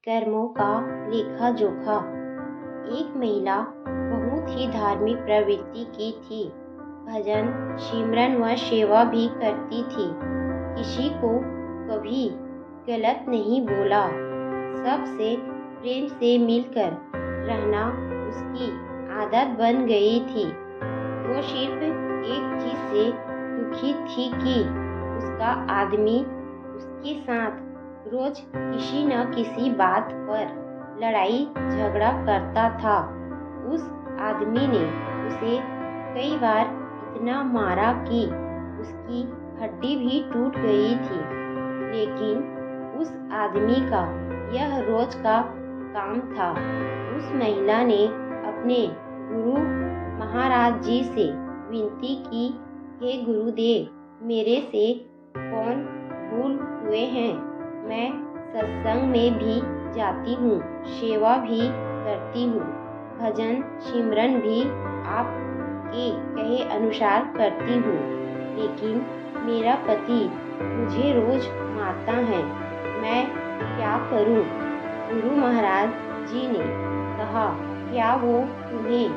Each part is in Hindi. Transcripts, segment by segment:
कर्मों का लेखा जोखा। एक महिला बहुत ही धार्मिक प्रवृत्ति की थी। भजन, सिमरन व सेवा भी करती थी। किसी को कभी गलत नहीं बोला। सबसे प्रेम से मिलकर रहना उसकी आदत बन गई थी। वो सिर्फ एक चीज से दुखी थी कि उसका आदमी उसके साथ रोज किसी न किसी बात पर लड़ाई झगड़ा करता था। उस आदमी ने उसे कई बार इतना मारा कि उसकी हड्डी भी टूट गई थी। लेकिन उस आदमी का यह रोज का काम था। उस महिला ने अपने गुरु महाराज जी से विनती की, हे गुरुदेव, मेरे से कौन भूल हुए हैं। मैं सत्संग में भी जाती हूँ, सेवा भी करती हूँ, भजन सिमरन भी आपके कहे अनुसार करती हूँ, लेकिन मेरा पति मुझे रोज मारता है। मैं क्या करूँ। गुरु महाराज जी ने कहा, क्या वो तुम्हें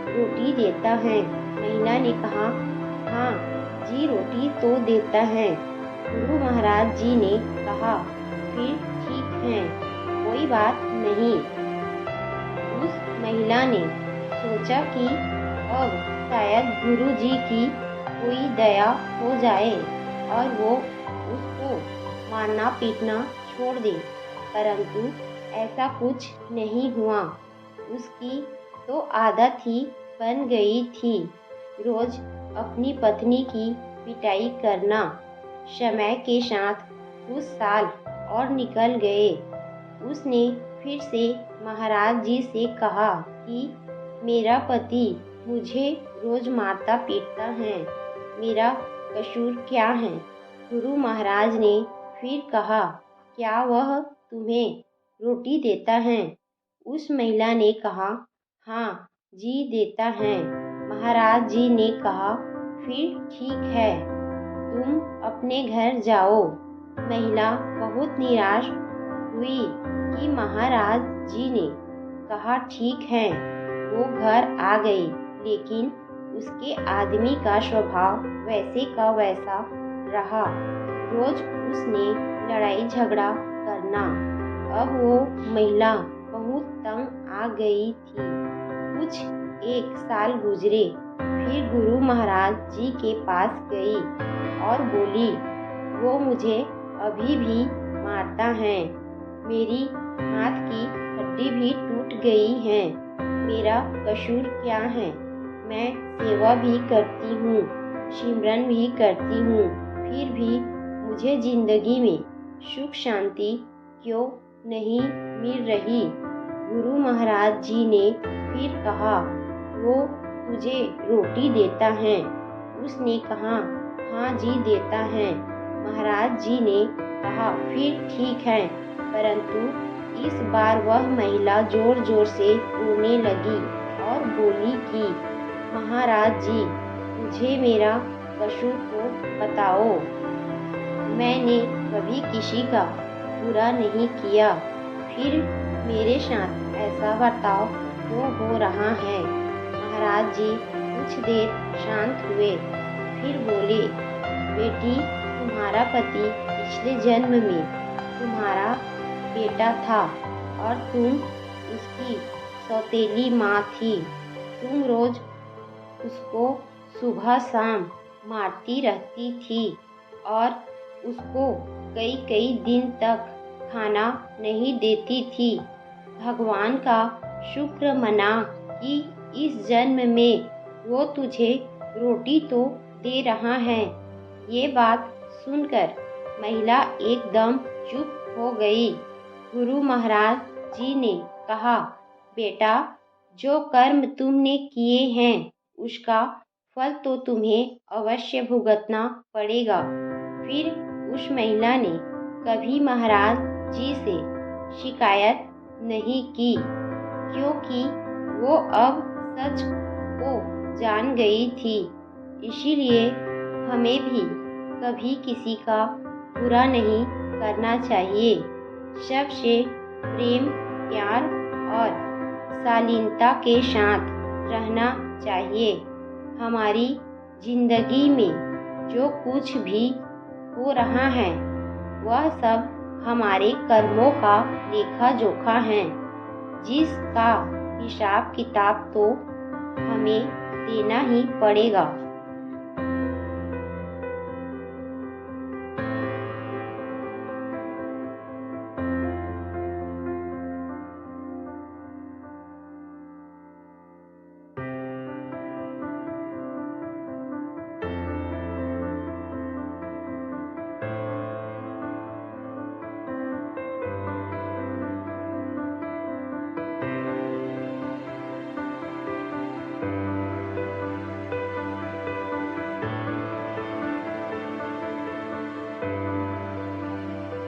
रोटी देता है। महिला ने कहा, हाँ जी, रोटी तो देता है। गुरु महाराज जी ने कहा, फिर ठीक है, कोई बात नहीं। उस महिला ने सोचा कि अब शायद गुरु जी की कोई दया हो जाए और वो उसको मारना पीटना छोड़ दे, परंतु ऐसा कुछ नहीं हुआ। उसकी तो आदत ही बन गई थी रोज अपनी पत्नी की पिटाई करना। समय के साथ कुछ साल और निकल गए। उसने फिर से महाराज जी से कहा कि मेरा पति मुझे रोज मारता पीटता है, मेरा कसूर क्या है। गुरु महाराज ने फिर कहा, क्या वह तुम्हें रोटी देता है। उस महिला ने कहा, हाँ जी, देता है। महाराज जी ने कहा, फिर ठीक है, तुम अपने घर जाओ। महिला बहुत निराश हुई कि महाराज जी ने कहा ठीक है। वो घर आ गई, लेकिन उसके आदमी का स्वभाव वैसे का वैसा रहा। रोज उसने लड़ाई झगड़ा करना। अब वो महिला बहुत तंग आ गई थी। कुछ एक साल गुजरे, फिर गुरु महाराज जी के पास गई और बोली, वो मुझे अभी भी मारता है, मेरी हाथ की हड्डी भी टूट गई है, मेरा कसूर क्या है। मैं सेवा भी करती हूँ, सिमरन भी करती हूँ, फिर भी मुझे जिंदगी में सुख शांति क्यों नहीं मिल रही। गुरु महाराज जी ने फिर कहा, वो तुझे रोटी देता है। उसने कहा, हाँ जी, देता है। महाराज जी ने कहा, फिर ठीक है, परंतु इस बार वह महिला जोर जोर से रोने लगी और बोली कि महाराज जी, मुझे मेरा कसूर तो बताओ। मैंने कभी किसी का बुरा नहीं किया, फिर मेरे साथ ऐसा बर्ताव क्यों हो रहा है। महाराज जी कुछ देर शांत हुए, फिर बोले, बेटी, तुम्हारा पति पिछले जन्म में तुम्हारा बेटा था और तुम उसकी सौतेली माँ थी। तुम रोज उसको सुबह शाम मारती रहती थी और उसको कई कई दिन तक खाना नहीं देती थी। भगवान का शुक्र मना कि इस जन्म में वो तुझे रोटी तो दे रहा है। ये बात सुनकर महिला एकदम चुप हो गई। गुरु महाराज जी ने कहा, बेटा, जो कर्म तुमने किए हैं उसका फल तो तुम्हें अवश्य भुगतना पड़ेगा। फिर उस महिला ने कभी महाराज जी से शिकायत नहीं की, क्योंकि वो अब सच को जान गई थी। इसीलिए हमें भी कभी किसी का बुरा नहीं करना चाहिए। सबसे प्रेम, प्यार और शालीनता के साथ रहना चाहिए। हमारी जिंदगी में जो कुछ भी हो रहा है वह सब हमारे कर्मों का लेखा जोखा है, जिसका हिसाब किताब तो हमें देना ही पड़ेगा।